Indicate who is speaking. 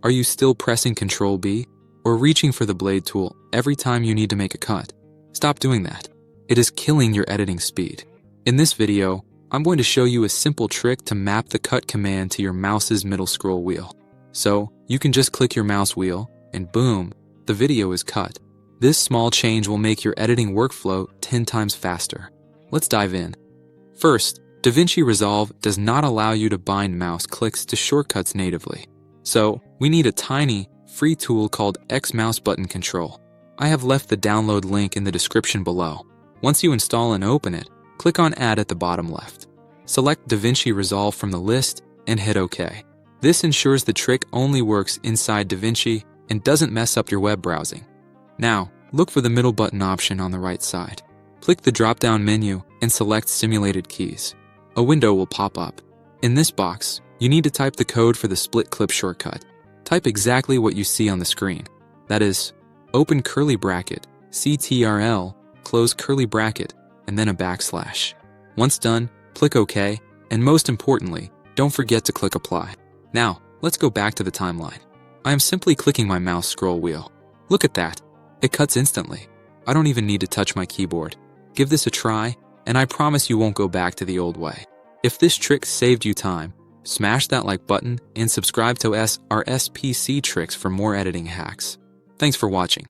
Speaker 1: Are you still pressing Ctrl+B or reaching for the blade tool every time you need to make a cut? Stop doing that. It is killing your editing speed. In this video, I'm going to show you a simple trick to map the cut command to your mouse's middle scroll wheel. So, you can just click your mouse wheel, and boom, the video is cut. This small change will make your editing workflow 10 times faster. Let's dive in. First, DaVinci Resolve does not allow you to bind mouse clicks to shortcuts natively. So, we need a tiny, free tool called X Mouse Button Control. I have left the download link in the description below. Once you install and open it, click on Add at the bottom left. Select DaVinci Resolve from the list and hit OK. This ensures the trick only works inside DaVinci and doesn't mess up your web browsing. Now, look for the middle button option on the right side. Click the drop-down menu and select Simulated Keys. A window will pop up. In this box, you need to type the code for the split clip shortcut. Type exactly what you see on the screen. That is, open curly bracket, Ctrl, close curly bracket, and then a backslash. Once done, click OK, and most importantly, don't forget to click Apply. Now, let's go back to the timeline. I am simply clicking my mouse scroll wheel. Look at that. It cuts instantly. I don't even need to touch my keyboard. Give this a try, and I promise you won't go back to the old way. If this trick saved you time, smash that like button and subscribe to our SPC tricks for more editing hacks. Thanks for watching.